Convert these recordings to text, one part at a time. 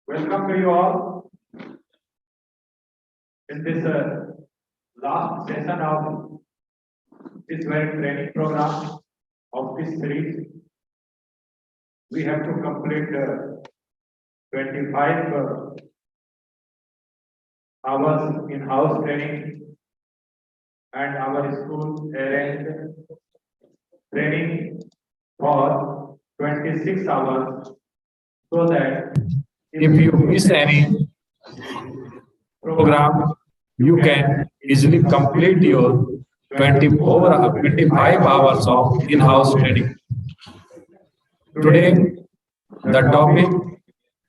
Welcome to you all in this last session of this very training program of this series. We have to complete 25 hours in-house training, and our school arranged training for 26 hours, so that if you miss any program, you can easily complete your 25 hours of in-house training. Today, the topic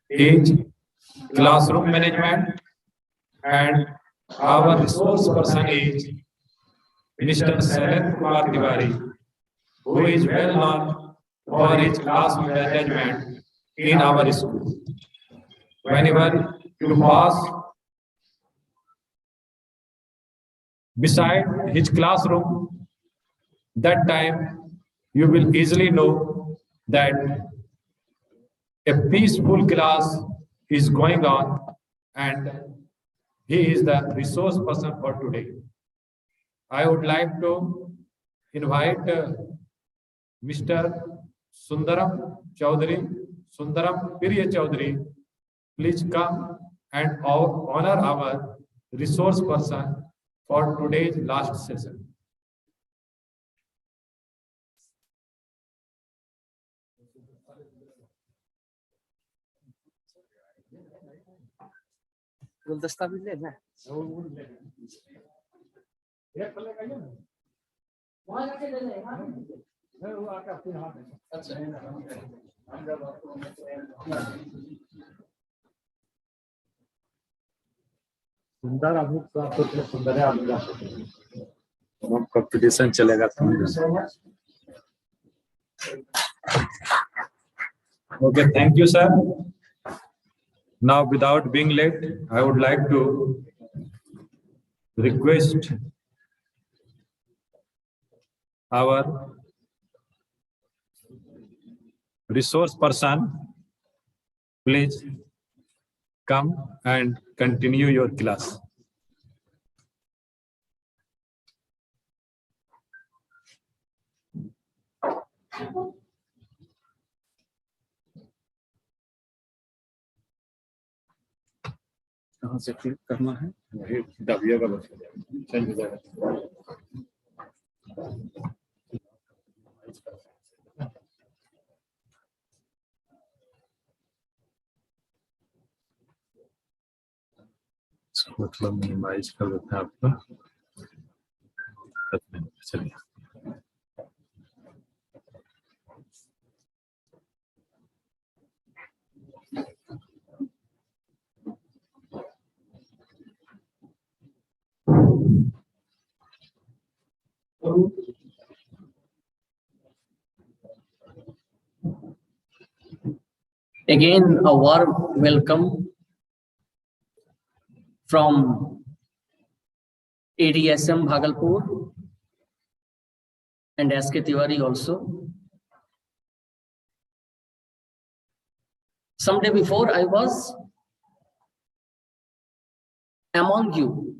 is classroom management, and our resource person is Mr. Sailen Kumar Tiwari, who is well known for his class management in our school. Whenever you pass beside his classroom, that time you will easily know that a peaceful class is going on, and he is the resource person for today. I would like to invite Mr. Sundaram Priya Chaudhary. Please come and honor our resource person for today's last session. गुलदस्ता भी लेना है। सुंदर अभी तो आपको सुंदर है, अभी कंपटीशन चलेगा। Okay, thank you, sir. Now, without being late, I would like to request our resource person, please come and continue your class. कहाँ से क्लिक करना है? वही दबिएगा, बस चेंज हो जाएगा। मतलब मिनिमाइज कर देते हैं आपका। चलिए, Again, a warm welcome from ADSVM Bhagalpur and SK Tiwari also. Someday before, I was among you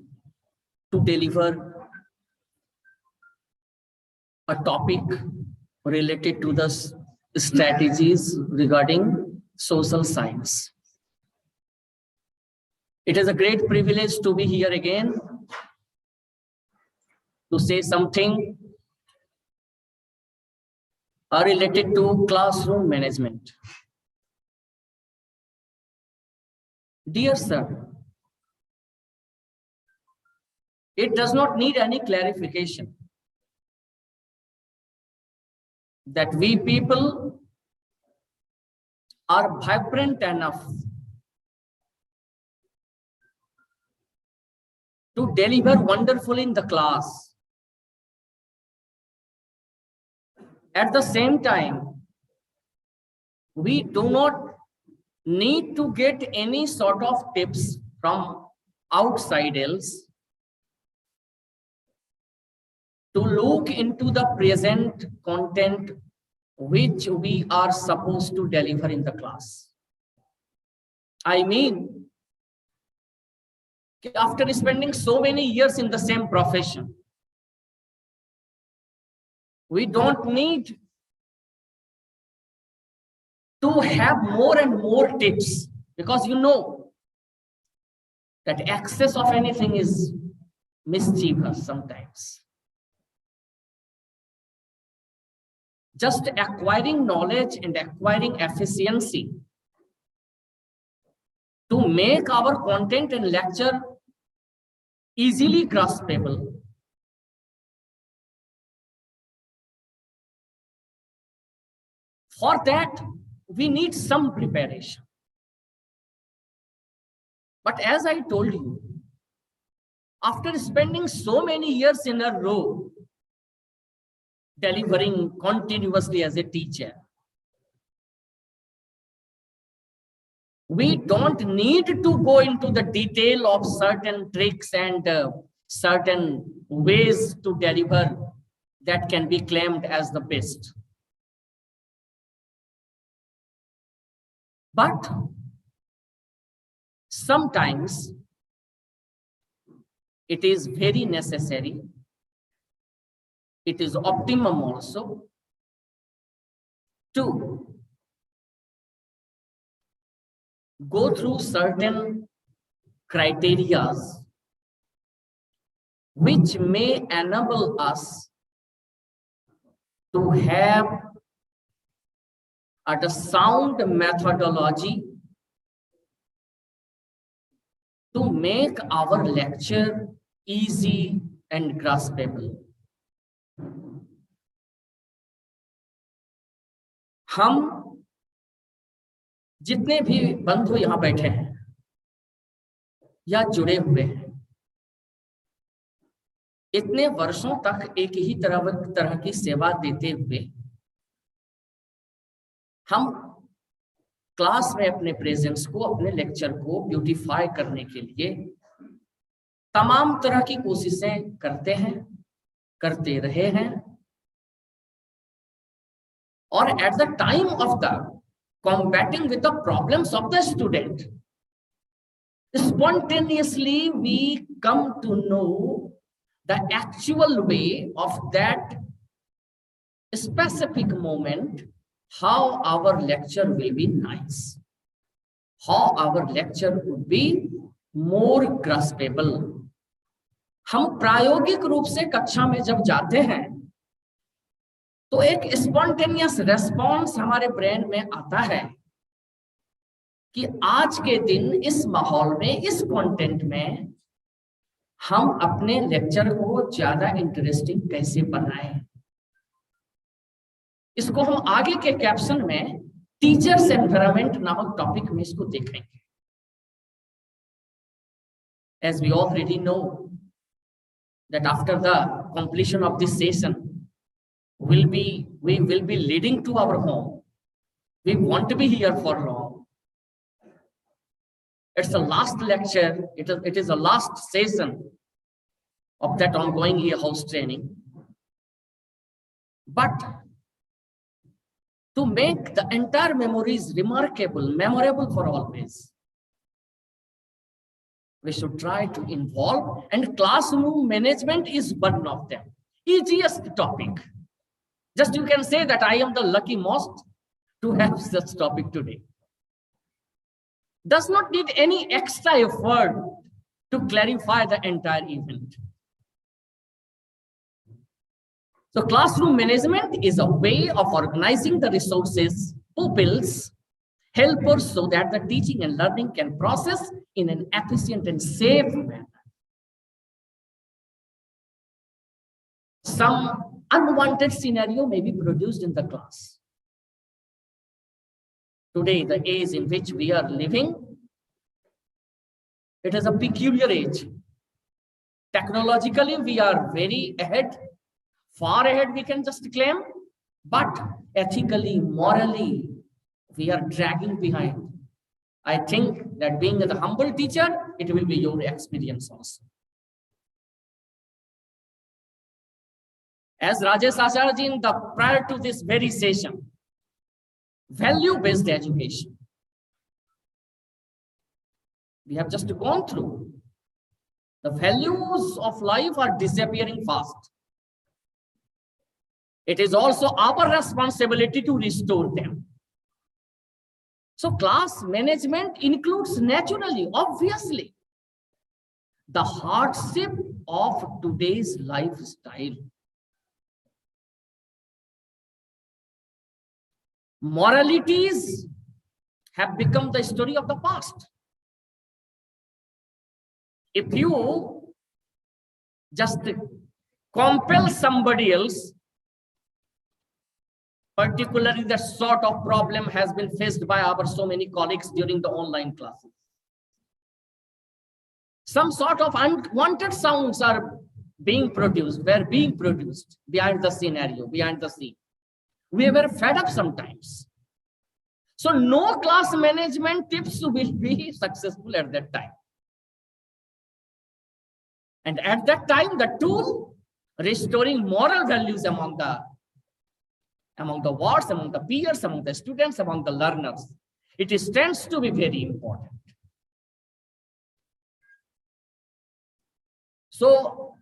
to deliver a topic related to the strategies regarding social science. It is a great privilege to be here again to say something related to classroom management. Dear sir, it does not need any clarification that we people are vibrant enough to deliver wonderfully in the class. At the same time, we do not need to get any sort of tips from outside else to look into the present content which we are supposed to deliver in the class. I mean, after spending so many years in the same profession, we don't need to have more and more tips, because you know that excess of anything is mischievous sometimes. Just acquiring knowledge and acquiring efficiency to make our content and lecture easily graspable. For that, we need some preparation. But as I told you, after spending so many years in a row, delivering continuously as a teacher, we don't need to go into the detail of certain tricks and certain ways to deliver that can be claimed as the best. But sometimes it is very necessary, it is optimum also, to go through certain criteria which may enable us to have a sound methodology to make our lecture easy and graspable. हम जितने भी बंधु यहाँ बैठे हैं या जुड़े हुए हैं, इतने वर्षों तक एक ही तरह की सेवा देते हुए हम क्लास में अपने प्रेजेंस को, अपने लेक्चर को ब्यूटीफाई करने के लिए तमाम तरह की कोशिशें करते हैं, करते रहे हैं, और at the time of the combating with the problems of the student, spontaneously we come to know the actual way of that specific moment, how our lecture will be nice, how our lecture would be more graspable. हम प्रायोगिक रूप से कक्षा में जब जाते हैं तो एक स्पॉन्टेनियस रेस्पॉन्स हमारे ब्रेन में आता है कि आज के दिन इस माहौल में, इस कंटेंट में हम अपने लेक्चर को ज्यादा इंटरेस्टिंग कैसे बनाएं। इसको हम आगे के कैप्शन में टीचर्स एनवायरनमेंट नामक टॉपिक में इसको देखेंगे। As we already know that after the completion of this session, we will be leading to our home. We want to be here for long. It's the last lecture. It is the last session of that ongoing house training. But to make the entire memories memorable for always, we should try to involve, and classroom management is one of them. Easiest topic. Just you can say that I am the lucky most to have such topic today. Does not need any extra effort to clarify the entire event. So classroom management is a way of organizing the resources, pupils, helpers, so that the teaching and learning can process in an efficient and safe manner. Some unwanted scenario may be produced in the class. Today, the age in which we are living, it is a peculiar age. Technologically, we are very ahead, far ahead, we can just claim, but ethically, morally, we are dragging behind. I think that being a humble teacher, it will be your experience also. As Rajesh Acharya ji in the prior to this very session, value-based education. We have just gone through. The values of life are disappearing fast. It is also our responsibility to restore them. So class management includes naturally, obviously, the hardship of today's lifestyle. Moralities have become the story of the past. If you just compel somebody else, particularly that sort of problem has been faced by our so many colleagues during the online classes. Some sort of unwanted sounds are being produced, were being produced behind the scenario, behind the scene. We were fed up sometimes. So no class management tips will be successful at that time. And at that time, the tool restoring moral values among the wards, among the peers, among the students, among the learners, it tends to be very important. So,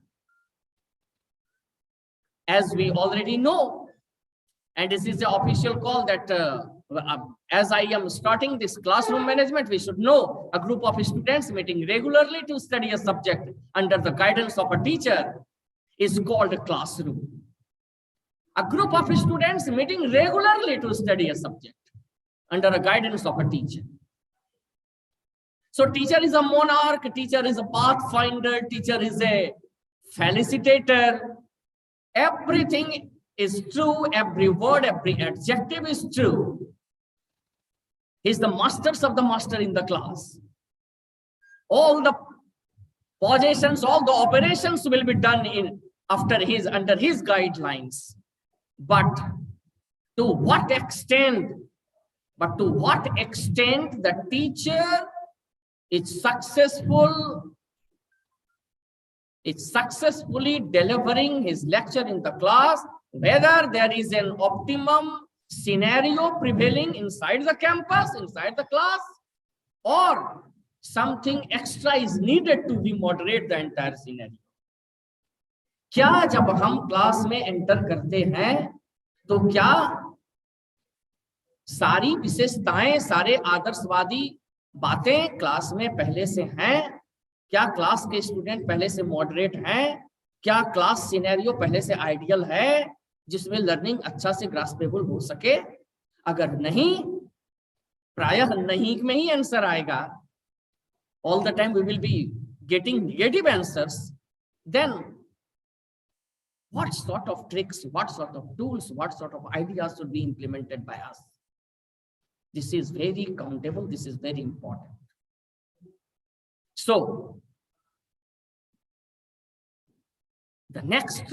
as we already know, and this is the official call that as I am starting this classroom management, we should know a group of students meeting regularly to study a subject under the guidance of a teacher is called a classroom. A group of students meeting regularly to study a subject under a guidance of a teacher. So teacher is a monarch, teacher is a pathfinder, teacher is a felicitator. Everything is true, every word, every adjective is true. He's the masters of the master in the class. All the positions, all the operations will be done under his guidelines. But to what extent the teacher is successfully delivering his lecture in the class, whether there is an optimum scenario prevailing inside the campus, inside the class, or something extra is needed to be moderate the entire scenario. क्या जब हम class में enter करते हैं तो क्या सारी विशेषताएं, सारे आदर्शवादी बातें क्लास में पहले से हैं? क्या क्लास के स्टूडेंट पहले से मॉडरेट हैं? क्या क्लास सिनेरियो पहले से आइडियल है जिसमें लर्निंग अच्छा से ग्रास्पेबल हो सके? अगर नहीं, प्रायः नहीं में ही आंसर आएगा, all the time we will be getting negative answers, then what sort of tricks, what sort of tools, what sort of ideas should be implemented by us? This is very countable, this is very important. So, the next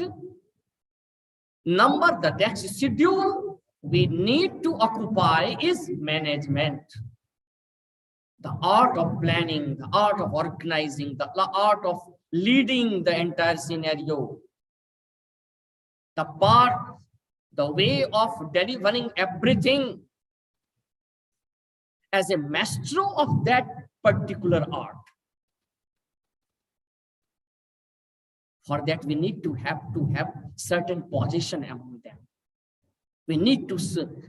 number, the next schedule we need to occupy is management. The art of planning, the art of organizing, the art of leading the entire scenario. The way of delivering everything as a maestro of that particular art. For that, we need to have certain position among them. We need to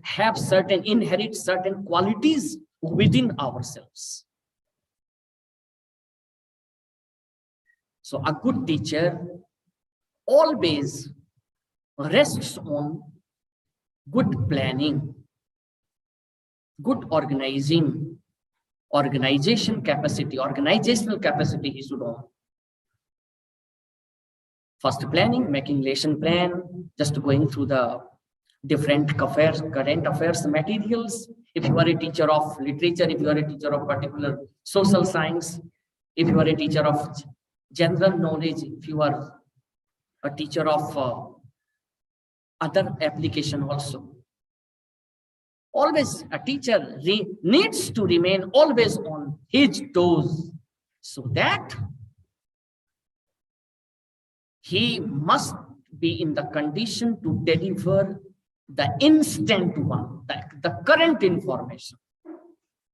have inherit certain qualities within ourselves. So a good teacher always rests on good planning, good organizational capacity he should own. First planning, making lesson plan, just going through the different current affairs materials. If you are a teacher of literature, if you are a teacher of particular social science, if you are a teacher of general knowledge, if you are a teacher of other application also. Always a teacher needs to remain always on his toes, so that he must be in the condition to deliver the instant one, the current information,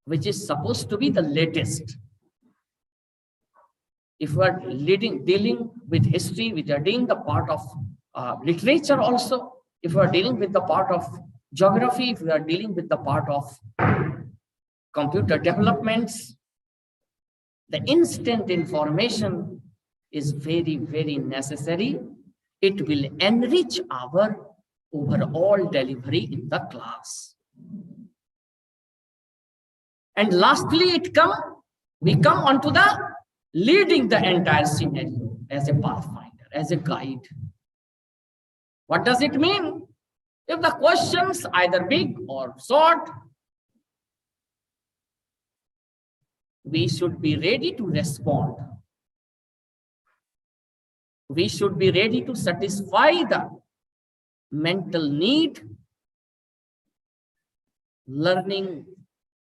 which is supposed to be the latest. If we are dealing with history, we are dealing the part of literature also. If we are dealing with the part of geography, if we are dealing with the part of computer developments, the instant information is very, very necessary. It will enrich our overall delivery in the class. And lastly, we come onto the leading the entire scenario as a pathfinder, as a guide. What does it mean? If the questions either big or short, we should be ready to respond. We should be ready to satisfy the mental need, learning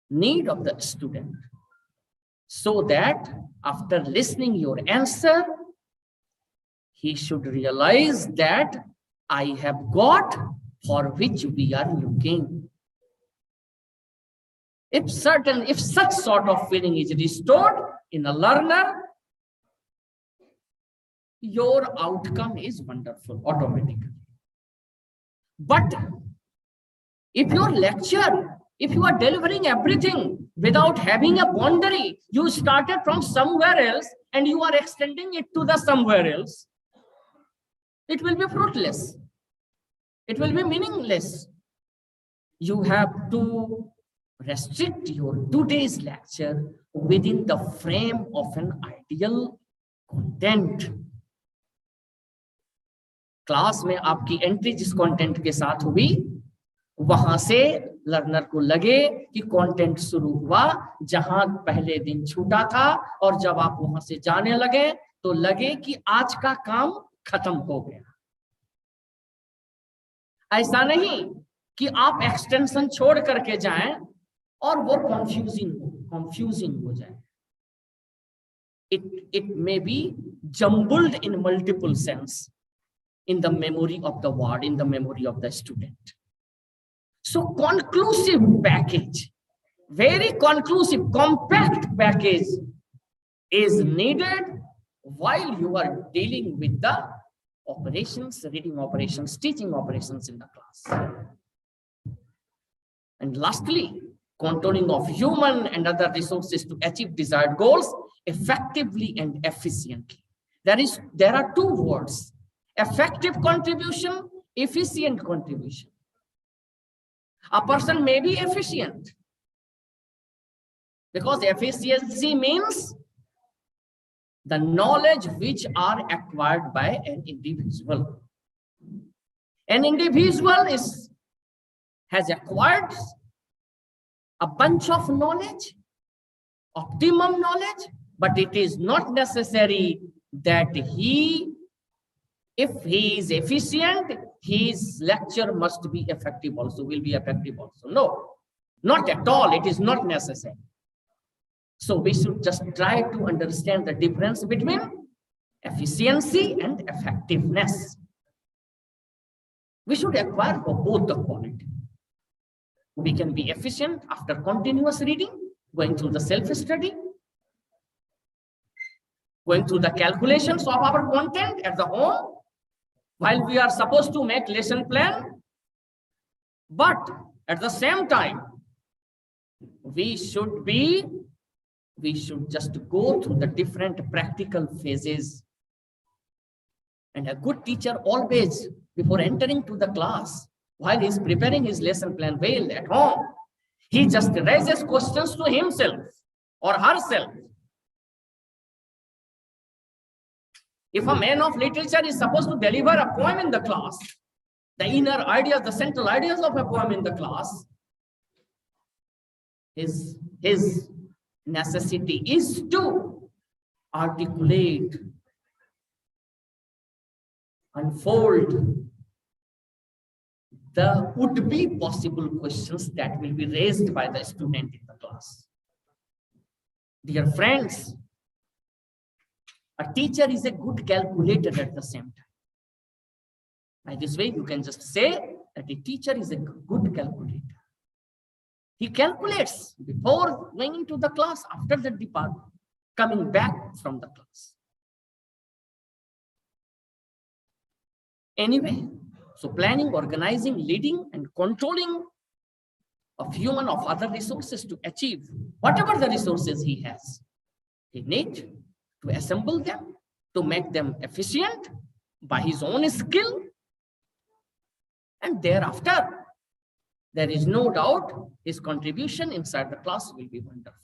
need of the student, so that after listening your answer, he should realize that I have got for which we are looking. If such sort of feeling is restored in a learner, your outcome is wonderful automatically. But if your lecture, if you are delivering everything without having a boundary, you started from somewhere else and you are extending it to the somewhere else, it will be fruitless. It will be meaningless. You have to restrict your today's lecture within the frame of an ideal content. Class में आपकी entry जिस content के साथ हुई, वहां से learner को लगे कि कंटेंट शुरू हुआ जहां पहले दिन छूटा था, और जब आप वहां से जाने लगे तो लगे कि आज का काम खत्म हो गया। ऐसा नहीं कि आप एक्सटेंशन छोड़ करके जाएं और वो कंफ्यूजिंग हो जाए। It may be jumbled in multiple sense in the memory of the word, in the memory of the student. So conclusive package, very conclusive, compact package is needed while you are dealing with the operations, reading operations, teaching operations in the class. And lastly, contouring of human and other resources to achieve desired goals effectively and efficiently. There are two words: effective contribution, efficient contribution. A person may be efficient because efficiency means the knowledge which are acquired by an individual. An individual has acquired a bunch of knowledge, optimum knowledge, but it is not necessary that if he is efficient, his lecture must be effective also, will be effective also. No, not at all. It is not necessary. So we should just try to understand the difference between efficiency and effectiveness. We should acquire both the quality. We can be efficient after continuous reading, going through the self-study, going through the calculations of our content at the home, while we are supposed to make lesson plan. But at the same time, we should just go through the different practical phases. And a good teacher always, before entering to the class, while he's preparing his lesson plan well at home, he just raises questions to himself or herself. If a man of literature is supposed to deliver a poem in the class, the inner ideas, the central ideas of a poem in the class, his necessity is to articulate unfold the would-be possible questions that will be raised by the student in the class. Dear friends, a teacher is a good calculator at the same time. By this way, you can just say that a teacher is a good calculator. He calculates before going into the class, after the department, coming back from the class. Anyway, so planning, organizing, leading, and controlling of human of other resources to achieve whatever the resources he has. He needs to assemble them, to make them efficient by his own skill. And thereafter, there is no doubt his contribution inside the class will be wonderful.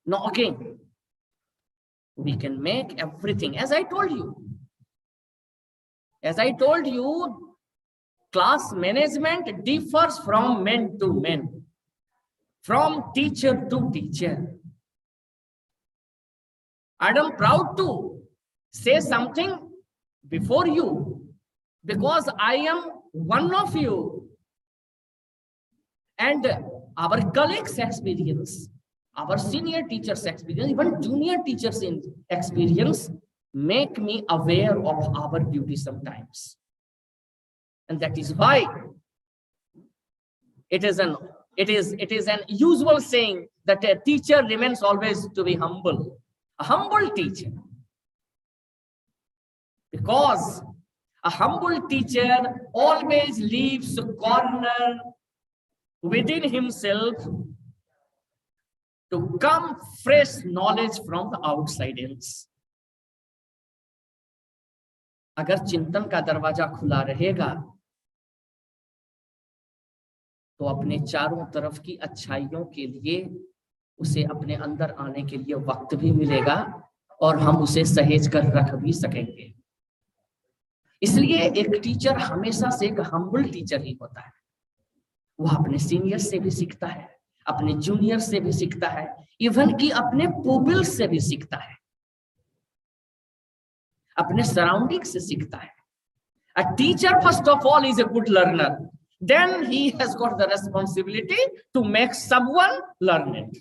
Now again, we can make everything, as I told you. As I told you, class management differs from man to man, from teacher to teacher. I am proud to say something before you because I am one of you. And our colleagues' experience, our senior teachers' experience, even junior teachers' experience make me aware of our duty sometimes. And that is why it is an usual saying that a teacher remains always to be humble. A humble teacher. Because a humble teacher always leaves a corner within himself to come fresh knowledge from the outside else. अगर चिंतन का दरवाजा खुला रहेगा तो अपने चारों तरफ की अच्छाइयों के लिए उसे अपने अंदर आने के लिए वक्त भी मिलेगा और हम उसे सहेज कर रख भी सकेंगे। इसलिए एक टीचर हमेशा से एक हम्बल टीचर ही होता है। वह अपने सीनियर से भी सीखता है, अपने जूनियर से भी सीखता है, इवन कि अपने पुपिल से भी सीखता है, अपने सराउंडिंग से सीखता है। A teacher first of all is a good learner. Then he has got the responsibility to make someone learn it.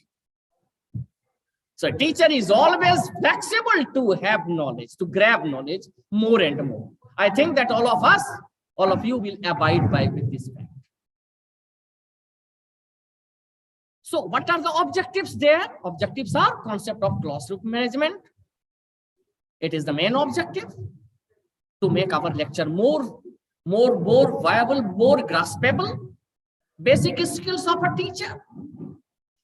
So a teacher is always flexible to have knowledge, to grab knowledge more and more. I think that all of us, all of you will abide by with this fact. So what are the objectives there? Objectives are concept of classroom management. It is the main objective to make our lecture more viable, more graspable. Basic skills of a teacher.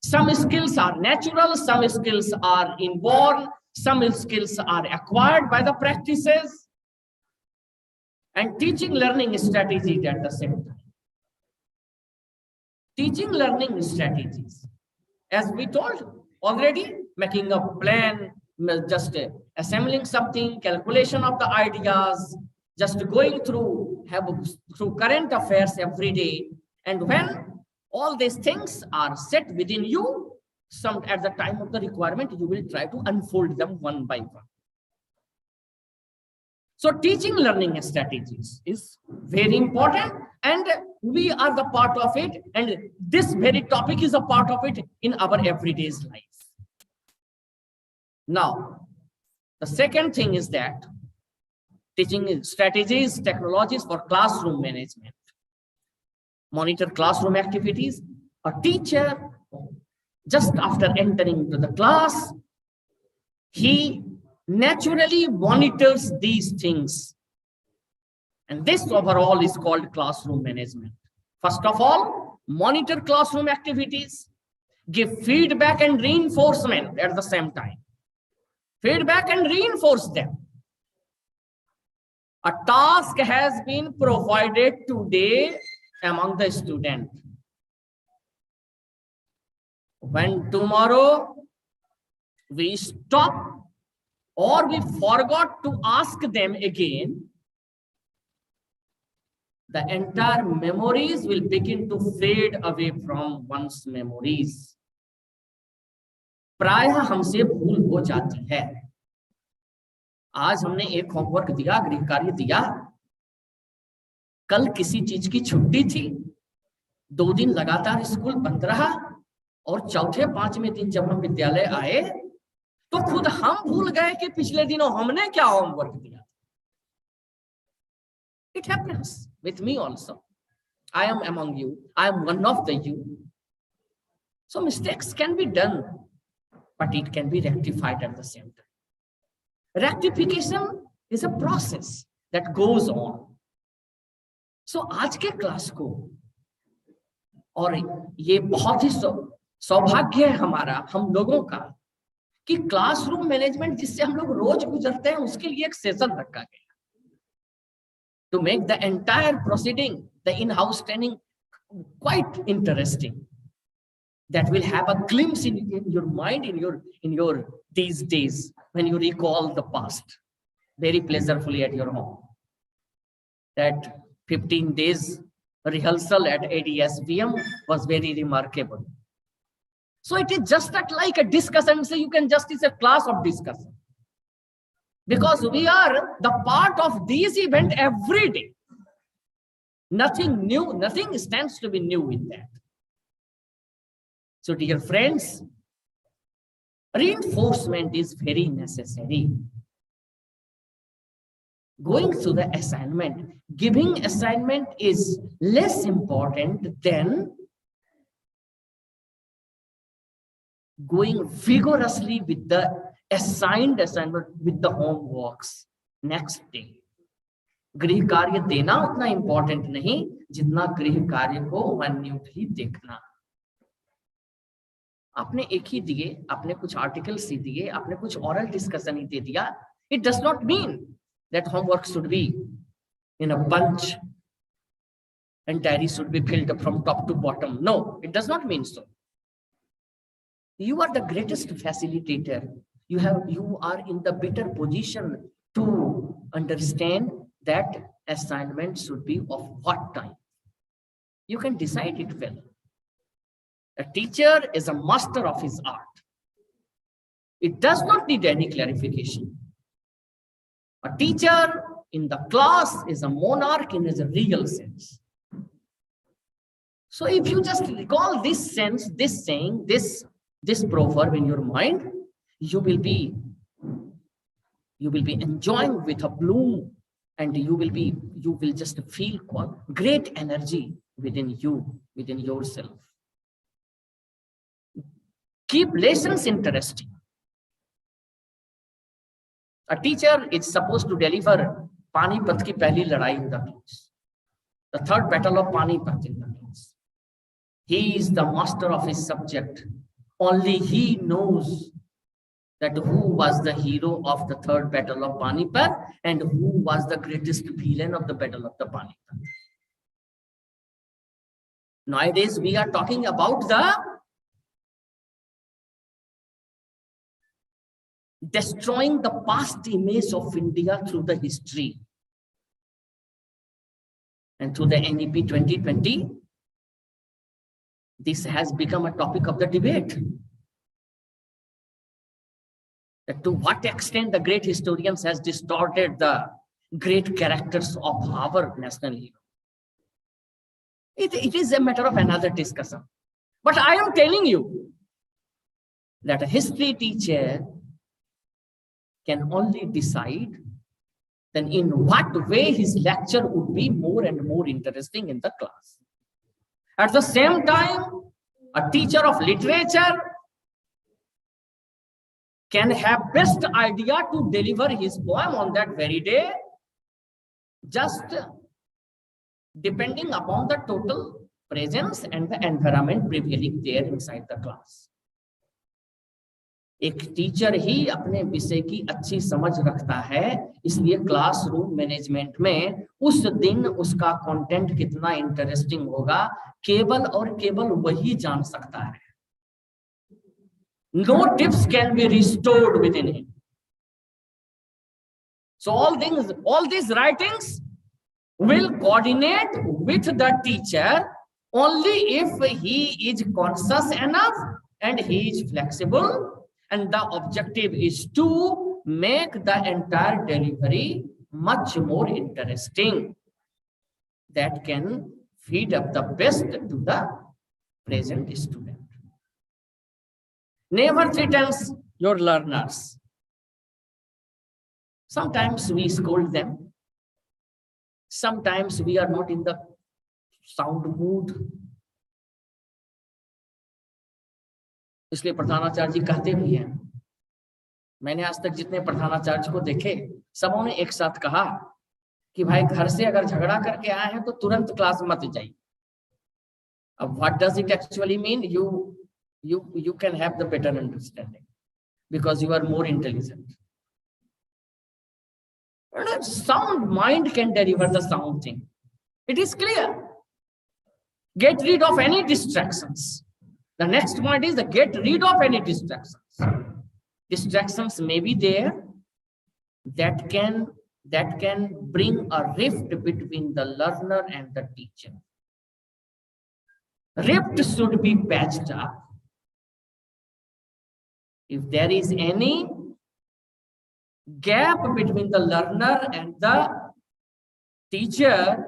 Some skills are natural, some skills are inborn, some skills are acquired by the practices. And teaching learning strategies at the same time. Teaching learning strategies. As we told already, making a plan, just assembling something, calculation of the ideas, just going through current affairs every day. And when all these things are set within you, at the time of the requirement, you will try to unfold them one by one. So teaching learning strategies is very important, and we are the part of it, and this very topic is a part of it in our everyday life. Now, the second thing is that teaching strategies, technologies for classroom management. Monitor classroom activities. A teacher, just after entering into the class, he naturally monitors these things. And this overall is called classroom management. First of all, monitor classroom activities, give feedback and reinforcement at the same time. Feedback and reinforce them. A task has been provided today among the student. When tomorrow we stop or we forgot to ask them again, the entire memories will begin to fade away from one's memories. प्रायः हमसे भूल हो जाती है। आज हमने एक homework दिया, गृह कार्य दिया, कल किसी चीज की छुट्टी थी, 2 दिन लगातार स्कूल बंद रहा, और चौथे 5वें दिन जब हम विद्यालय आए तो खुद हम भूल गए कि पिछले दिनों हमने क्या होमवर्क दिया। It happens with me also. I am among you. I am one of the you. So mistakes can be done, but it can be rectified at the same time. Rectification is a process that goes on. So आज के class को, और ये बहुत ही सौभाग्य है हमारा, हम लोगों का, कि क्लासरूम मैनेजमेंट जिससे हम लोग रोज गुजरते हैं उसके लिए एक सेशन रखा गया to make the entire proceeding, the in-house training, quite interesting. That will have a glimpse in your mind, in your these days when you recall the past very pleasurably at your home. That 15 days rehearsal at ADSVM was very remarkable. So it is just like a discussion. So you can just, it's a class of discussion. Because we are the part of this event every day. Nothing new, nothing stands to be new with that. So dear friends, reinforcement is very necessary. Going through the assignment, giving assignment is less important than going vigorously with the assigned assignment, with the homeworks next day. गृह कार्य देना उतना important नहीं जितना गृह कार्य को minutely देखना। आपने एक ही दिए, आपने कुछ आर्टिकल्स ही दिए, आपने कुछ ओरल डिस्कशन ही दे दिया, it does not mean that homework should be in a bunch and diary should be filled up from top to bottom. No, it does not mean so. You are the greatest facilitator. You are in the better position to understand that assignment should be of what time. You can decide it well. A teacher is a master of his art. It does not need any clarification. A teacher in the class is a monarch in his real sense. So if you just recall this sense, this saying, this proverb in your mind, you will be enjoying with a bloom, and you will just feel great energy within you, within yourself. Keep lessons interesting. A teacher is supposed to deliver Panipat ki pehli ladai in the class, the third battle of Panipat in the class. He is the master of his subject. Only he knows that who was the hero of the third battle of Panipat and who was the greatest villain of the battle of the Panipat. Nowadays, we are talking about the destroying the past image of India through the history. And through the NEP 2020, this has become a topic of the debate. That to what extent the great historians has distorted the great characters of our national hero. It is a matter of another discussion. But I am telling you that a history teacher can only decide then in what way his lecture would be more and more interesting in the class. At the same time, a teacher of literature can have best idea to deliver his poem on that very day, just depending upon the total presence and the environment prevailing there inside the class. एक teacher ही अपने विषय की अच्छी समझ रखता है, इसलिए classroom management में उस दिन उसका कंटेंट कितना इंटरेस्टिंग होगा केवल और केवल वही जान सकता है. No tips can be restored within him. So all these writings will coordinate with the teacher only if he is conscious enough and he is flexible. And the objective is to make the entire delivery much more interesting, that can feed up the best to the present student. Never threatens your learners. Sometimes we scold them. Sometimes we are not in the sound mood. इसलिए प्रधानाचार्य जी कहते भी हैं, मैंने आज तक जितने प्रधानाचार्य को देखे, सबों ने एक साथ कहा कि भाई घर से अगर झगड़ा करके आए हैं तो तुरंत क्लास मत जाइए. अब what does it actually mean? you can have the better understanding because you are more intelligent. And a sound mind can deliver the sound thing. It is clear. Get rid of any distractions. The next point is the get rid of any distractions. Distractions may be there that can bring a rift between the learner and the teacher. Rift should be patched up. If there is any gap between the learner and the teacher,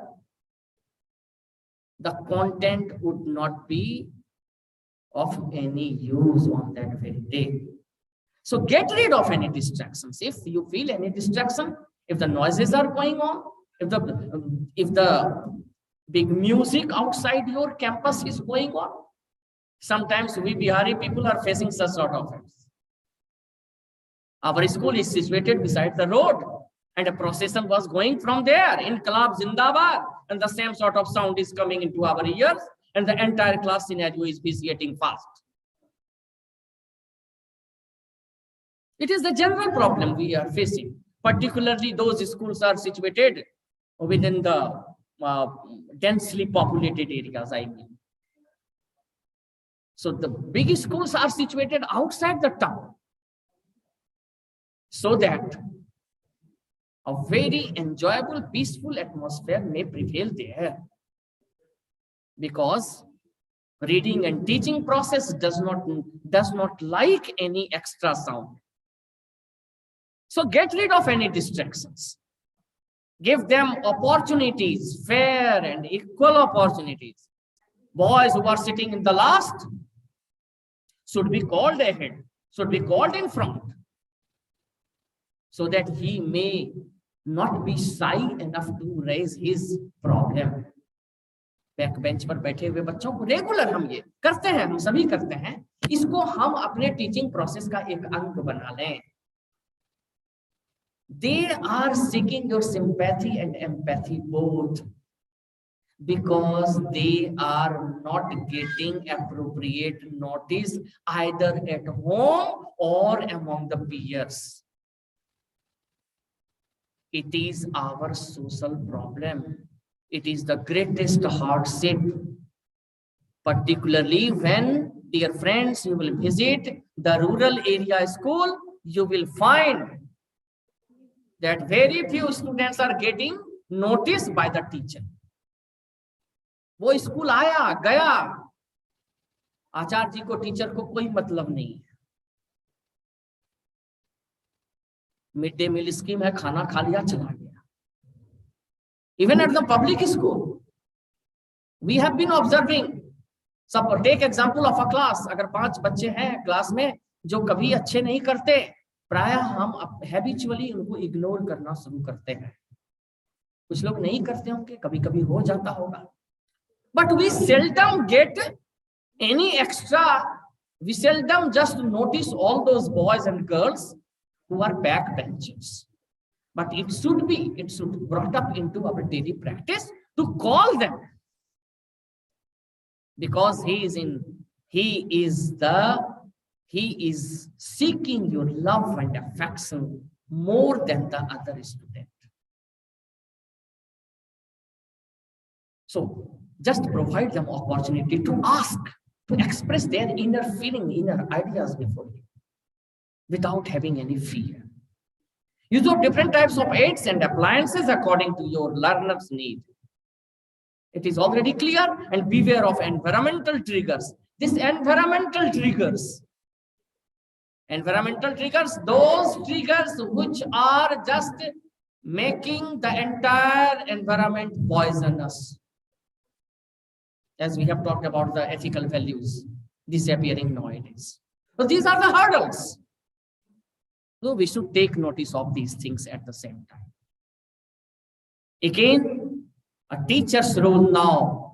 the content would not be of any use on that very day. So get rid of any distractions. If you feel any distraction, if the noises are going on, if the big music outside your campus is going on, sometimes we Bihari people are facing such sort of things. Our school is situated beside the road, and a procession was going from there, Inqilab Zindabad, and the same sort of sound is coming into our ears, and the entire class scenario is vitiating fast. It is the general problem we are facing, particularly those schools are situated within the densely populated areas, I mean. So the big schools are situated outside the town, so that a very enjoyable, peaceful atmosphere may prevail there. Because reading and teaching process does not like any extra sound. So get rid of any distractions. Give them opportunities, fair and equal opportunities. Boys who are sitting in the last should be called ahead, should be called in front, so that he may not be shy enough to raise his problem. Back bench पर बैठे हुए बच्चों को regular हम ये करते हैं, हम सभी करते हैं, इसको हम अपने टीचिंग प्रोसेस का एक अंग बना लें. They are seeking your sympathy and empathy both, because they are not getting appropriate notice either at home or among the peers. It is our social problem. It is the greatest hardship, particularly when, dear friends, you will visit the rural area school, you will find that very few students are getting noticed by the teacher. वो school आया गया, आचार्य जी को teacher को कोई मतलब नहीं है. Mid day meal scheme है, खाना खा लिया चला गया. Even at the public school, we have been observing. Suppose take example of a class. अगर 5 बच्चे हैं क्लास में जो कभी अच्छे नहीं करते, प्रायः हम हैबिचुअली उनको इग्नोर करना शुरू करते हैं. कुछ लोग नहीं करते होंगे, कभी-कभी हो जाता होगा. But we seldom get any extra. We seldom just notice all those boys and girls who are backbenchers. But it should be brought up into our daily practice to call them, because he is seeking your love and affection more than the other student. So just provide them opportunity to ask, to express their inner feeling, inner ideas before you, without having any fear. Use of different types of aids and appliances according to your learner's need. It is already clear, and beware of environmental triggers. These environmental triggers, Environmental triggers, those triggers which are just making the entire environment poisonous. As we have talked about the ethical values disappearing nowadays. So these are the hurdles. So we should take notice of these things at the same time. Again, a teacher's role now.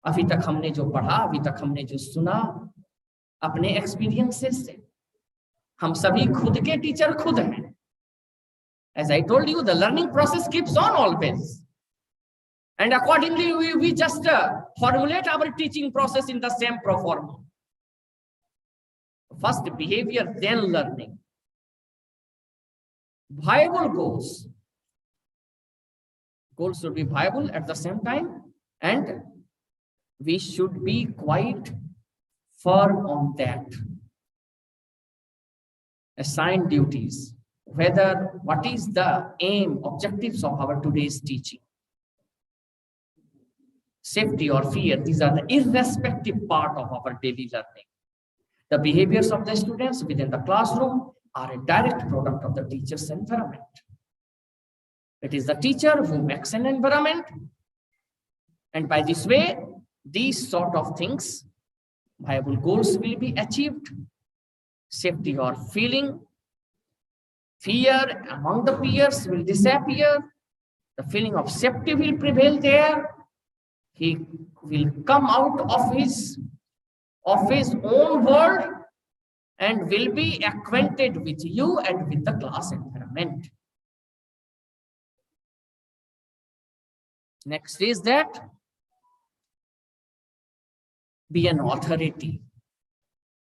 अभी तक हमने जो पढ़ा, अभी तक हमने जो सुना, अपने एक्सपीरियंसेस से, हम सभी खुद के टीचर खुद हैं. As I told you, the learning process keeps on always. And accordingly, we just formulate our teaching process in the same pro forma. First behavior, then learning. Viable goals. Goals should be viable at the same time, and we should be quite firm on that. Assign duties. Whether what is the aim, objectives of our today's teaching. Safety or fear, these are the irrespective part of our daily learning. The behaviors of the students within the classroom are a direct product of the teacher's environment. It is the teacher who makes an environment, and by this way, these sort of things, viable goals will be achieved. Safety or feeling, fear among the peers will disappear. The feeling of safety will prevail there. He will come out of his own world and will be acquainted with you and with the class environment. Next is that be an authority.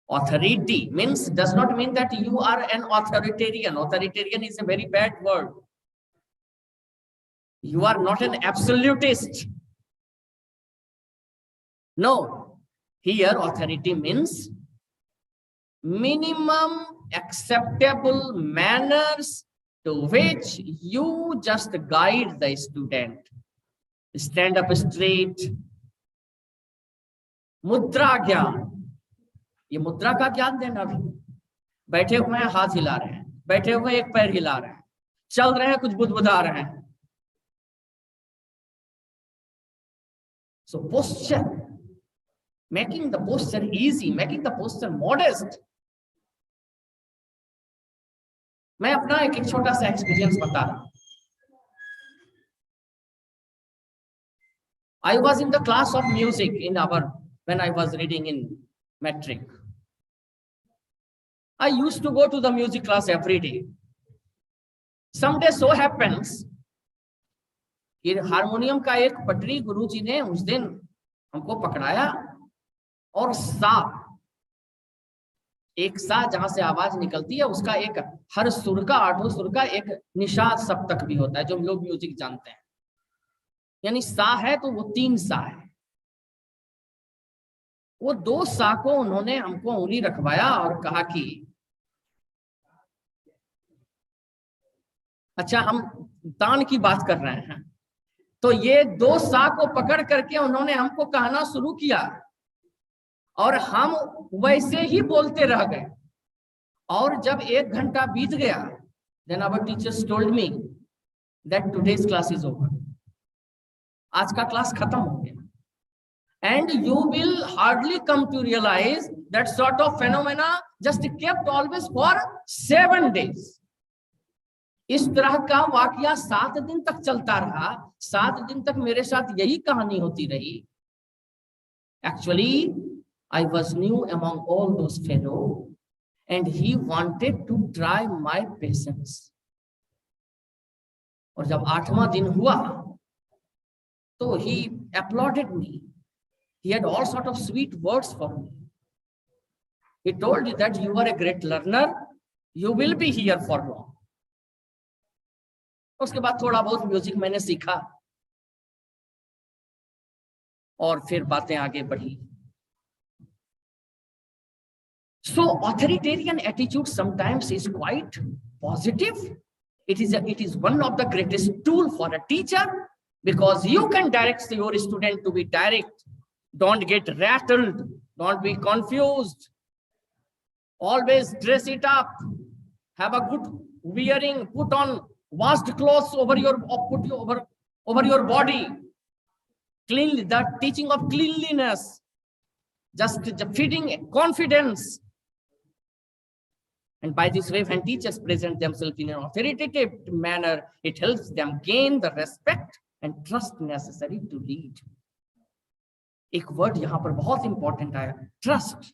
Authority does not mean that you are an authoritarian. Authoritarian is a very bad word. You are not an absolutist. No, here authority means minimum acceptable manners to which you just guide the student. Stand up straight. मुद्रा ज्ञान, ये मुद्रा का ज्ञान देना भी. बैठे हुए हैं हाथ हिला रहे हैं, बैठे हुए एक पैर हिला रहे हैं, चल रहे हैं कुछ बुदबुदा रहे हैं. So posture, making the posture easy, making the posture modest. मैं अपना एक छोटा सा एक्सपीरियंस बता रहा हूं. I was in the class of music when I was reading in metric. I used to go to the music class every day. Someday so happens कि harmonium का एक पटरी गुरुजी ने उस दिन हमको पकड़ाया और एक सा जहां से आवाज निकलती है उसका एक हर सुर का 8 सुर का एक निषाद सप्तक भी होता है जो हम लोग म्यूजिक जानते हैं. यानी सा है तो वो 3 सा है. वो 2 सा को उन्होंने हमको उंगली रखवाया और कहा कि अच्छा हम तान की बात कर रहे हैं. तो ये 2 सा को पकड़ करके उन्होंने हमको कहना शुरू किया और हम वैसे ही बोलते रह गए. और जब 1 घंटा बीत गया, then our teachers told me that today's class is over. आज का क्लास खत्म हो गया. And you will hardly come to realize that sort of phenomena just kept always for 7 days. इस तरह का वाकया 7 दिन तक चलता रहा. 7 दिन तक मेरे साथ यही कहानी होती रही. Actually, I was new among all those fellow, and he wanted to try my patience. और जब 8वां दिन हुआ, तो he applauded me. He had all sort of sweet words for me. He told me that you are a great learner. You will be here for long. उसके बाद थोड़ा बहुत music मैंने सीखा और फिर बातें आगे बढ़ी. So authoritarian attitude sometimes is quite positive. It is one of the greatest tool for a teacher because you can direct your student to be direct. Don't get rattled Don't be confused. Always dress it up. Have a good wearing. Put on washed clothes over your body. Clean, the teaching of cleanliness. Just feeding confidence. And by this way, when teachers present themselves in an authoritative manner, it helps them gain the respect and trust necessary to lead. एक word यहां पर बहुत important आया, trust.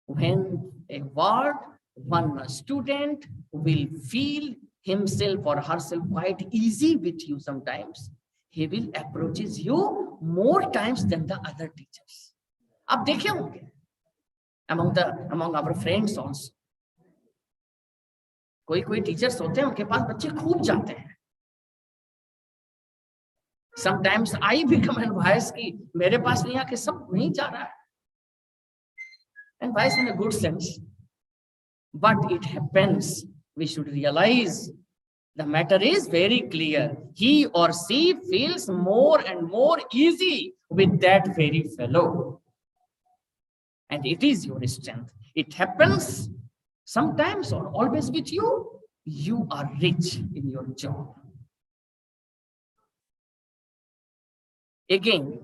When a word, one student will feel himself or herself quite easy with you sometimes, he will approaches you more times than the other teachers. आप देखे होंगे among our friends also. कोई teachers होते हैं, उनके पास बच्चे खूब जाते हैं. Sometimes I become advised कि मेरे पास नहीं आके सब नहीं जा रहा है. Advice in a good sense. But it happens, we should realize the matter is very clear. He or she feels more and more easy with that very fellow. And it is your strength. It happens sometimes or always with you. You are rich in your job. Again,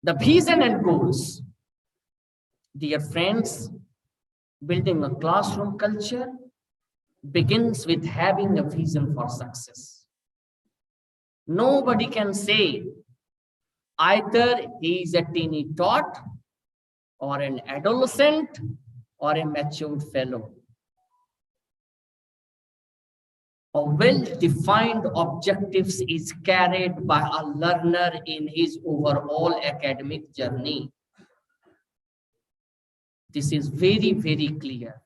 the vision and goals. Dear friends, building a classroom culture begins with having a vision for success. Nobody can say either he is a teeny tot or an adolescent or a matured fellow. A well-defined objectives is carried by a learner in his overall academic journey. This is very, very clear.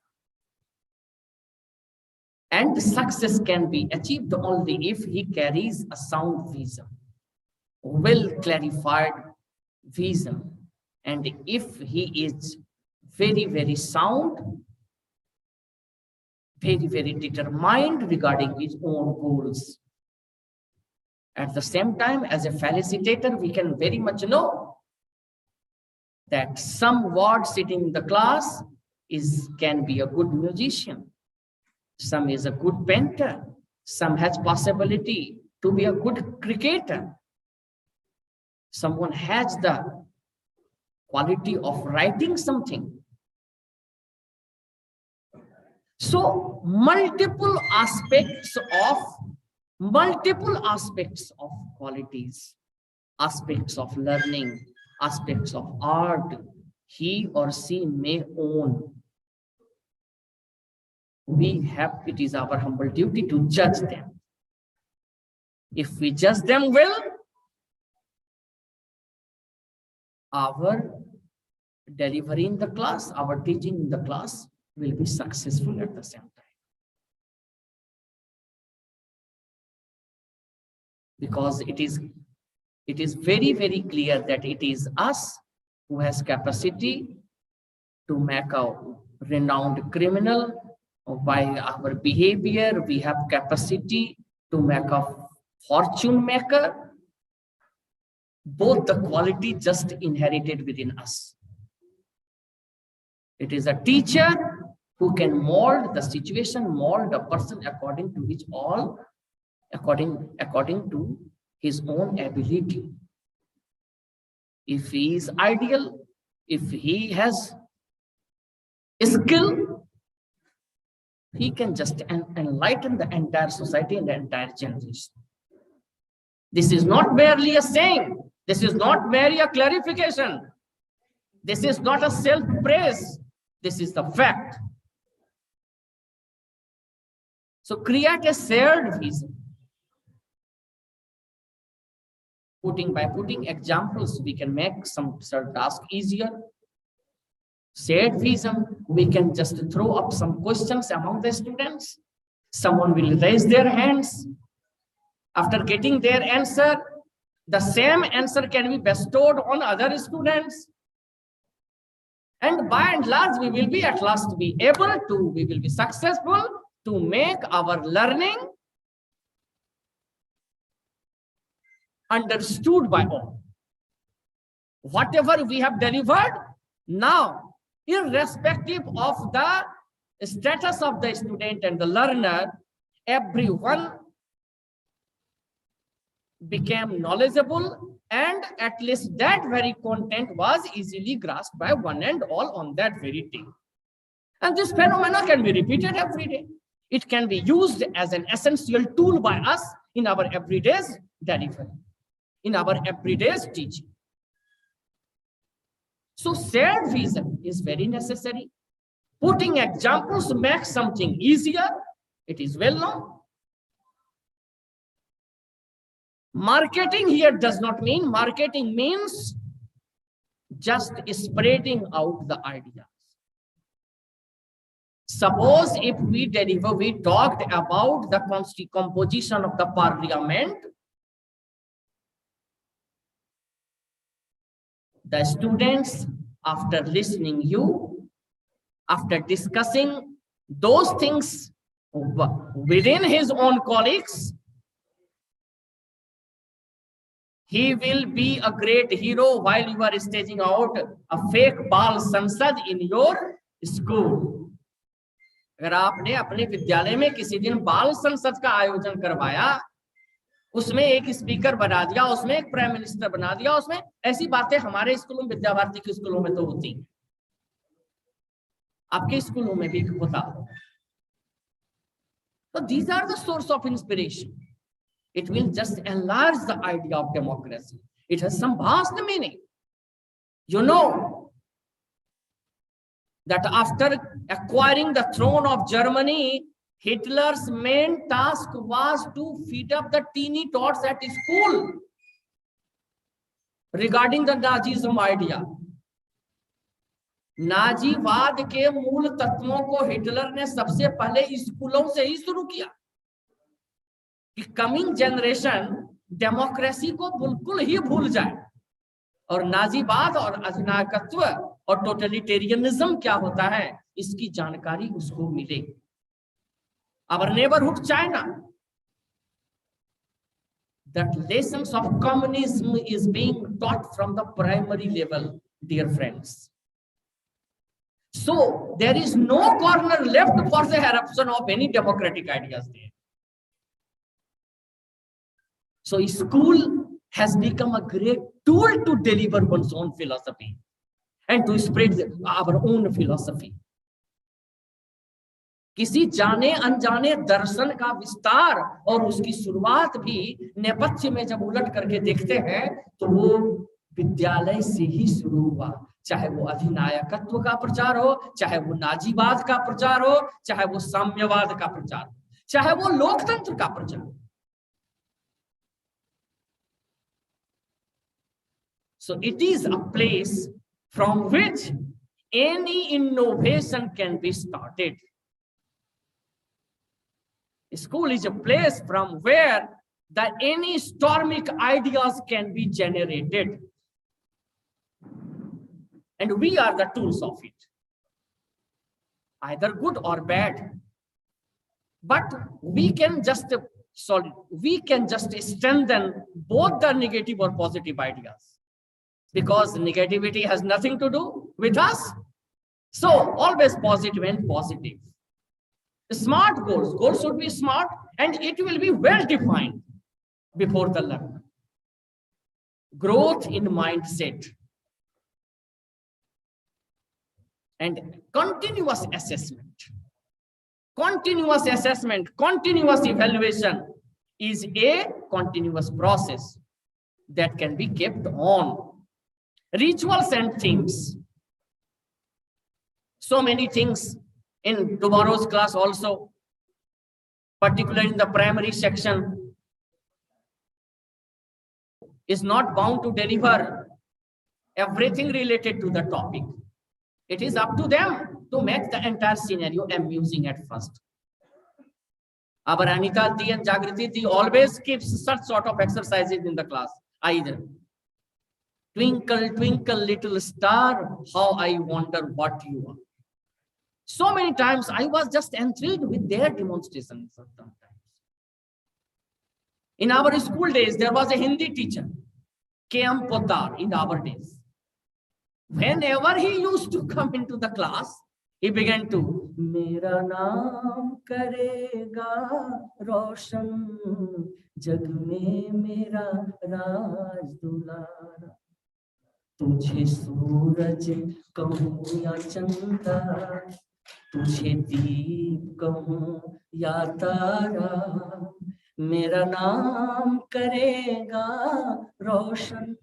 And success can be achieved only if he carries a sound vision, well-clarified vision. And if he is very, very sound, very, very determined regarding his own goals. At the same time, as a facilitator, we can very much know that someone sitting in the class can be a good musician. Some is a good painter. Some has possibility to be a good cricketer. Someone has the quality of writing something. So multiple aspects of qualities, aspects of learning, aspects of art, he or she may own. It is our humble duty to judge them. If we judge them well, our delivery in the class, our teaching in the class will be successful at the same time. Because it is very, very clear that it is us who has capacity to make a renowned criminal. By our behavior, we have capacity to make a fortune maker. Both the quality just inherited within us. It is a teacher who can mold the situation, mold a person according to his own ability. If he is ideal, if he has skill, he can just enlighten the entire society and the entire generation. This is not merely a saying. This is not merely a clarification. This is not a self-praise. This is the fact. So create a shared vision. By putting examples, we can make some certain task easier. Shared vision, we can just throw up some questions among the students. Someone will raise their hands. After getting their answer, the same answer can be bestowed on other students. And by and large, we will be at last be able to, we will be successful to make our learning understood by all. Whatever we have delivered now, irrespective of the status of the student and the learner, everyone became knowledgeable, and at least that very content was easily grasped by one and all on that very day. And this phenomena can be repeated every day. It can be used as an essential tool by us in our everyday's delivery, in our everyday's teaching. So shared vision is very necessary. Putting examples makes something easier. It is well known. Marketing here does not mean, marketing means just spreading out the ideas. Suppose if we talked about the composition of the parliament, the students, after listening you, after discussing those things within his own colleagues, he will be a great hero while you are staging out a fake Bal Sansad in your school. अगर आपने अपने विद्यालय में किसी दिन बाल संसद का आयोजन करवाया, उसमें एक स्पीकर बना दिया, उसमें एक प्राइम मिनिस्टर बना दिया, उसमें ऐसी बातें हमारे स्कूलों में, विद्या भारती के स्कूलों में तो होती हैं, आपके स्कूलों में भी होता। So these are the source of inspiration. It will just enlarge the idea of democracy. It has some vast meaning. You know that after acquiring the throne of Germany, Hitler's main task was to feed up the teeny tots at school regarding the Nazism idea. नाजीवाद के मूल तत्वों को Hitler ने सबसे पहले स्कूलों से ही शुरू किया कि कमिंग जनरेशन डेमोक्रेसी को बिल्कुल ही भूल जाए और नाजीवाद और अधिनायकत्व और टोटलिटेरियनिज्म क्या होता है इसकी जानकारी उसको मिले। Our neighborhood China, that lessons of communism is being taught from the primary level, dear friends. So there is no corner left for the eruption of any democratic ideas there. So school has become a great tool to deliver one's own philosophy and to spread our own philosophy. किसी जाने अनजाने दर्शन का विस्तार और उसकी शुरुआत भी नेपथ्य में जब उलट करके देखते हैं तो वो विद्यालय से ही शुरू हुआ, चाहे वो अधिनायकत्व का प्रचार हो, चाहे वो नाजीवाद का प्रचार हो, चाहे वो साम्यवाद का प्रचार हो, चाहे वो लोकतंत्र का प्रचार हो। So it is a place from which any innovation can be started. School is a place from where any stormic ideas can be generated. And we are the tools of it, either good or bad. But we can just strengthen both the negative or positive ideas, because negativity has nothing to do with us. So always positive and positive. Smart goals should be smart and it will be well defined before the learner. Growth in mindset and continuous assessment, continuous evaluation is a continuous process that can be kept on. Rituals and themes. So many things in tomorrow's class also, particularly in the primary section, is not bound to deliver everything related to the topic. It is up to them to make the entire scenario amusing at first. Our Anita Di and Jagriti Di always keeps such sort of exercises in the class. Either twinkle, twinkle, little star, how I wonder what you are. So many times I was just enthralled with their demonstrations sometimes. In our school days, there was a Hindi teacher, K.M. Poddar, in our days. Whenever he used to come into the class, he began to, Mera naam karega roshan, jag mein mera raj dulara. तुझे सूरज कहूँ या चंदा, तुझे दीप कहूँ या तारा, मेरा नाम करेगा रोशन,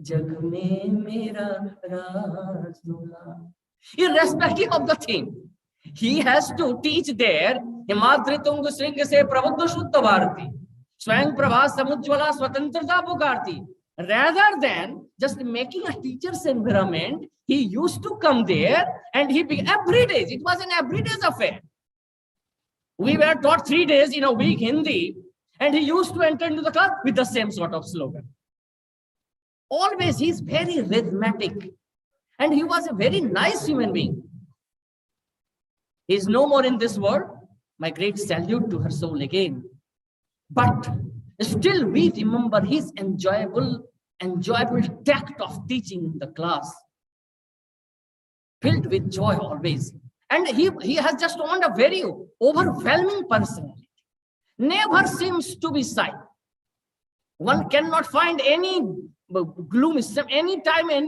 जग में मेरा राज दुलारा. Irrespective of the theme, he has to teach there. Himadri तुंग श्रृंग से प्रबुद्ध शुद्ध भारती, स्वयं प्रभा समुज्ज्वला स्वतंत्रता पुकारती. Rather than just making a teacher's environment, he used to come there and every day, it was an everyday's affair. We were taught 3 days in a week Hindi, and he used to enter into the class with the same sort of slogan. Always, he's very rhythmic, and he was a very nice human being. He is no more in this world. My great salute to her soul again. But still, we remember his enjoyable tact of teaching in the class, filled with joy always. And he has just owned a very overwhelming personality. Never seems to be shy. One cannot find any gloomy,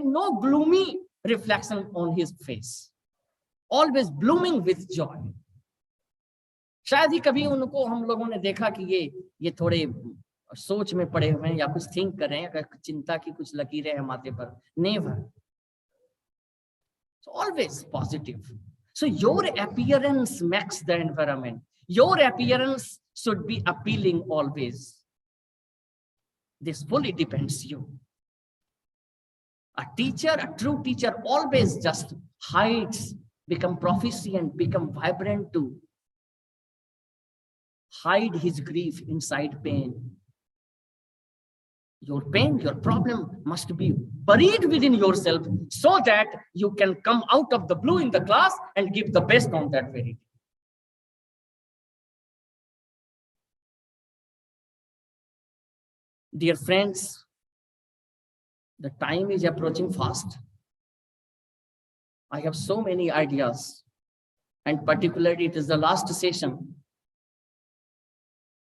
no gloomy reflection on his face. Always blooming with joy. शायद ही कभी उनको हम लोगों ने देखा कि ये थोड़े सोच में पड़े हुए हैं या कुछ थिंक कर रहे हैं, चिंता की कुछ लकीरें हैं माथे पर. Never. So always positive. So your appearance makes the environment. Your appearance should be appealing always. This fully depends you. A teacher, a true teacher, always just hides, become proficient, become vibrant to hide his grief inside pain. Your pain, your problem must be buried within yourself so that you can come out of the blue in the class and give the best on that very day. Dear friends, the time is approaching fast. I have so many ideas, and particularly it is the last session.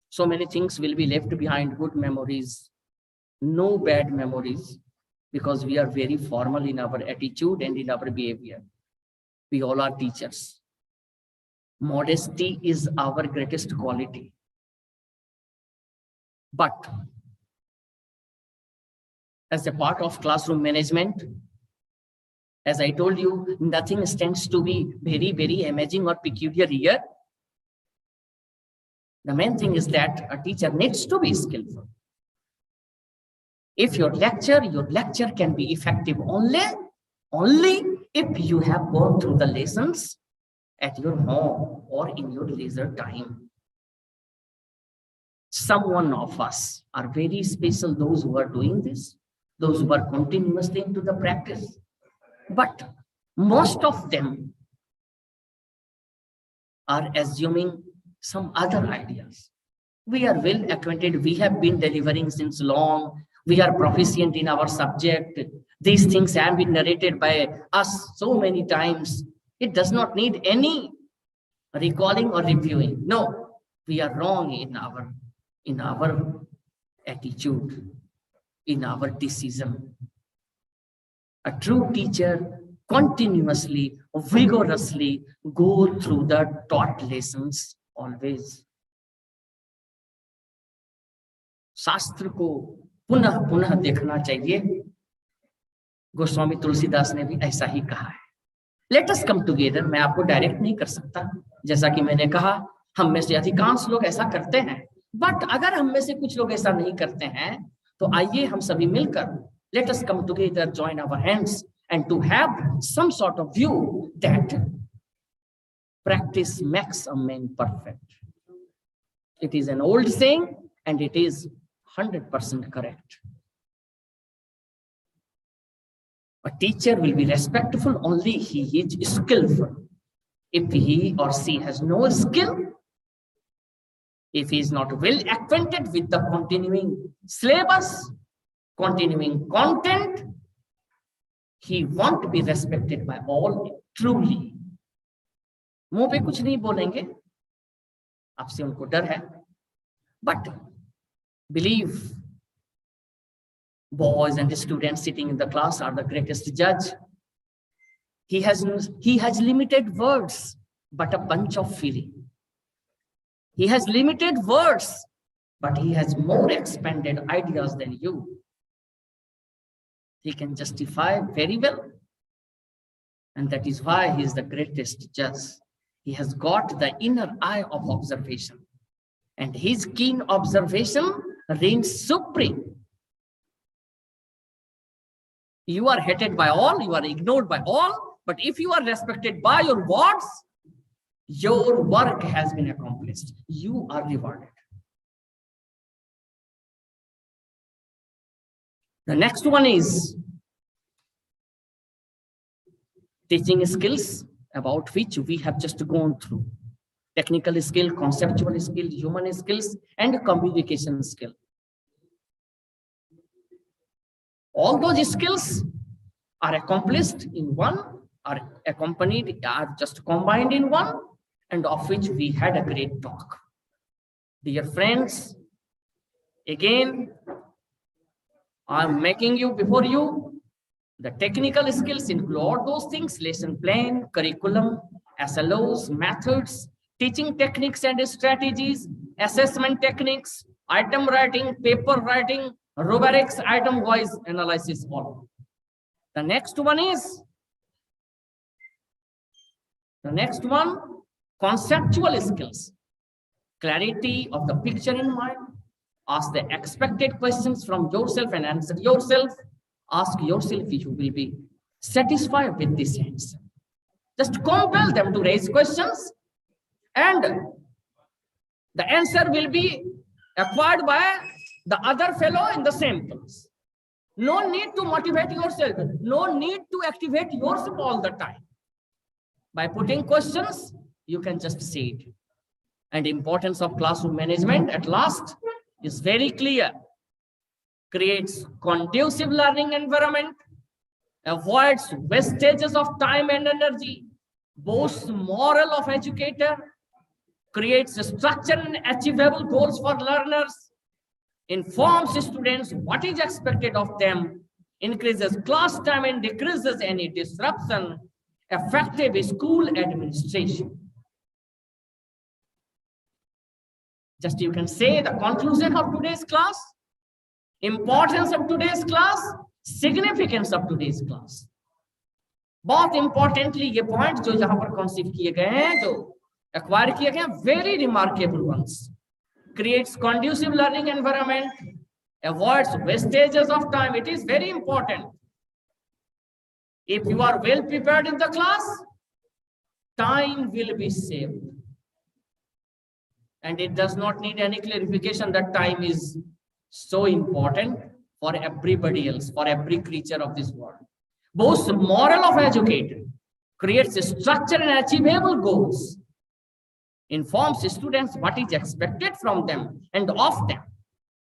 So many things will be left behind, good memories, no bad memories, because we are very formal in our attitude and in our behavior. We all are teachers. Modesty is our greatest quality. But as a part of classroom management, as I told you, nothing stands to be very, very amazing or peculiar here. The main thing is that a teacher needs to be skillful. If your lecture can be effective only if you have gone through the lessons at your home or in your leisure time. Some one of us are very special, those who are doing this, those who are continuously into the practice. But most of them are assuming some other ideas. We are well acquainted. We have been delivering since long. We are proficient in our subject. These things have been narrated by us so many times. It does not need any recalling or reviewing. No, we are wrong in our attitude, in our decision. A true teacher continuously, vigorously go through the taught lessons always. शास्त्र को पुनः पुनः देखना चाहिए. गोस्वामी तुलसीदास ने भी ऐसा ही कहा है. Let us come together. मैं आपको डायरेक्ट नहीं कर सकता, जैसा कि मैंने कहा हम में से अधिकांश लोग ऐसा करते हैं, बट अगर हम में से कुछ लोग ऐसा नहीं करते हैं तो आइए हम सभी मिलकर let us come together, join our hands, and to have some sort of view that practice makes a man perfect. It is an old saying and it is 100% correct. A teacher will be respectful only he is skillful. If he or she has no skill, If he is not well acquainted with the continuing syllabus, continuing content, he won't be respected by all truly. मुंह पे कुछ नहीं बोलेंगे, आपसे उनको डर है, but believe boys and students sitting in the class are the greatest judge. He has limited words, but a bunch of feeling. He has limited words, but he has more expanded ideas than you. He can justify very well. And that is why he is the greatest judge. He has got the inner eye of observation. And his keen observation reigns supreme. You are hated by all, you are ignored by all, but if you are respected by your words, your work has been accomplished. You are rewarded. The next one is teaching skills, about which we have just gone through. Technical skill, conceptual skill, human skills, and communication skill. All those skills are accomplished in one, are accompanied, are just combined in one, and of which we had a great talk. Dear friends, again, I'm making you before you. The technical skills include all those things: lesson plan, curriculum, SLOs, methods, teaching techniques and strategies, assessment techniques, item writing, paper writing, rubrics, item wise analysis, all. The next one, conceptual skills. Clarity of the picture in mind. Ask the expected questions from yourself and answer yourself. Ask yourself if you will be satisfied with this answer. Just compel them to raise questions, and the answer will be acquired by the other fellow in the same class. No need to motivate yourself. No need to activate yourself all the time. By putting questions, you can just see it. And importance of classroom management at last is very clear. Creates conducive learning environment, avoids wastages of time and energy, boasts moral of educator, creates a structure and achievable goals for learners, informs students what is expected of them, increases class time and decreases any disruption, effective school administration. Just you can say the conclusion of today's class, importance of today's class, significance of today's class. बहुत importantly ये point जो यहाँ पर concept किए गए हैं, जो acquire किए गए हैं, very remarkable ones. Creates conducive learning environment, avoids wastages of time. It is very important. If you are well prepared in the class, time will be saved. And it does not need any clarification that time is so important for everybody else, for every creature of this world. Boasts moral of educator, creates a structure and achievable goals, informs students what is expected from them and of them,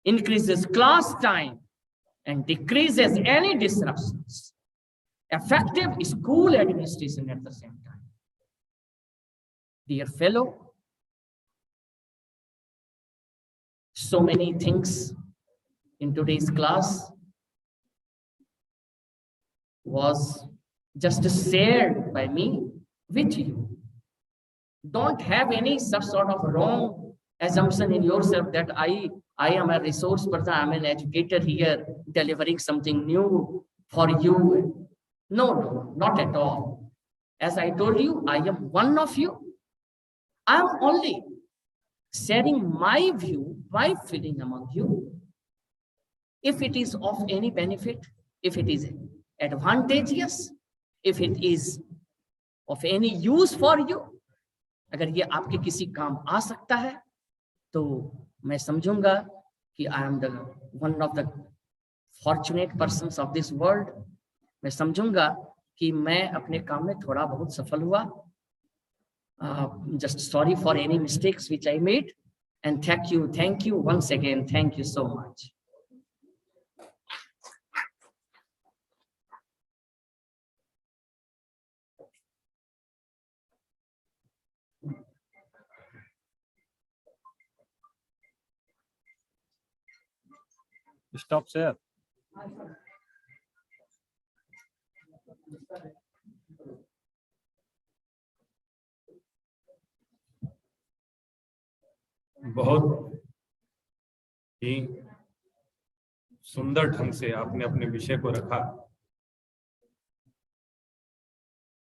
increases class time and decreases any disruptions, effective school administration at the same time. Dear fellow, so many things in today's class was just shared by me with you. Don't have any such sort of wrong assumption in yourself that I am a resource person, I'm an educator here delivering something new for you. No, not at all. As I told you, I am one of you. I am only sharing my view, my feeling among you. If it is of any benefit, if it is advantageous, if it is of any use for you, अगर ये आपके किसी काम आ सकता है, तो मैं समझूंगा कि I am the one of the fortunate persons of this world. मैं समझूंगा कि मैं अपने काम में थोड़ा बहुत सफल हुआ. Just sorry for any mistakes which I made. And thank you once again. Thank you so much. Stop share. बहुत ही सुंदर ढंग से आपने अपने विषय को रखा।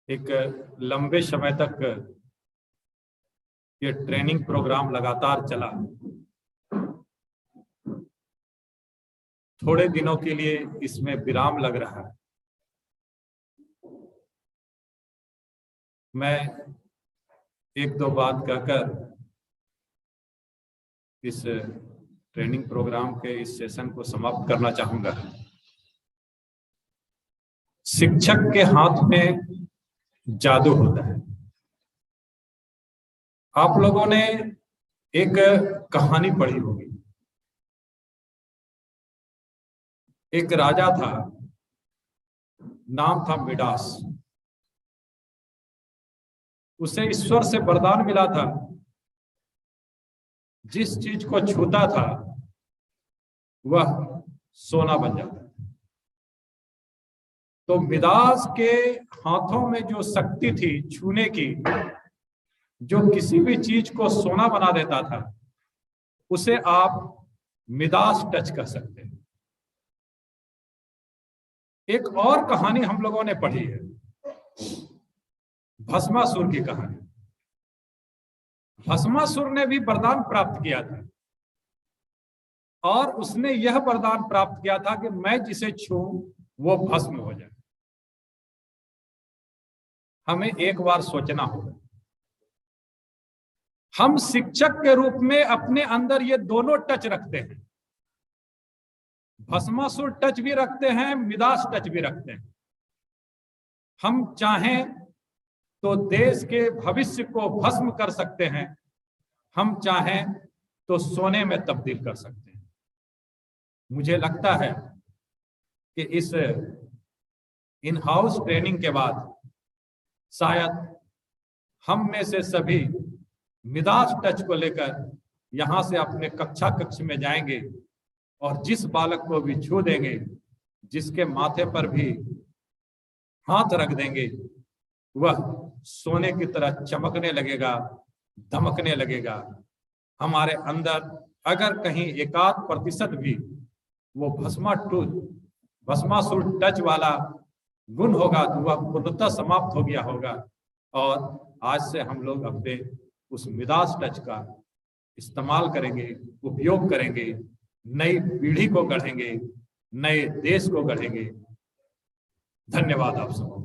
एक लंबे समय तक ये ट्रेनिंग प्रोग्राम लगातार चला। थोड़े दिनों के लिए इसमें विराम लग रहा है। मैं एक दो बात कहकर इस ट्रेनिंग प्रोग्राम के इस सेशन को समाप्त करना चाहूंगा। शिक्षक के हाथ में जादू होता है। आप लोगों ने एक कहानी पढ़ी होगी। एक राजा था, नाम था मिडास। उसे ईश्वर से वरदान मिला था, जिस चीज को छूता था वह सोना बन जाता। तो मिडास के हाथों में जो शक्ति थी छूने की, जो किसी भी चीज को सोना बना देता था, उसे आप मिडास टच कर सकते हैं। एक और कहानी हम लोगों ने पढ़ी है, भस्मासुर की कहानी। भस्मासुर ने भी वरदान प्राप्त किया था और उसने यह वरदान प्राप्त किया था कि मैं जिसे छूऊं वो भस्म हो जाए। हमें एक बार सोचना होगा। हम शिक्षक के रूप में अपने अंदर ये दोनों टच रखते हैं। भस्मासुर टच भी रखते हैं, मिडास टच भी रखते हैं। हम चाहें तो देश के भविष्य को भस्म कर सकते हैं, हम चाहें तो सोने में तब्दील कर सकते हैं। मुझे लगता है कि इस इन हाउस ट्रेनिंग के बाद शायद हम में से सभी मिडास टच को लेकर यहां से अपने कक्ष में जाएंगे और जिस बालक को भी छू देंगे, जिसके माथे पर भी हाथ रख देंगे, वह सोने की तरह चमकने लगेगा, धमकने लगेगा। हमारे अंदर अगर कहीं 1% भी वो भस्मासुर टच वाला गुण होगा तो वह पूर्णतः समाप्त हो गया होगा। और आज से हम लोग अपने उस मिडास टच का इस्तेमाल करेंगे, उपयोग करेंगे, नई पीढ़ी को गढ़ेंगे, नए देश को गढ़ेंगे। धन्यवाद आप सबको।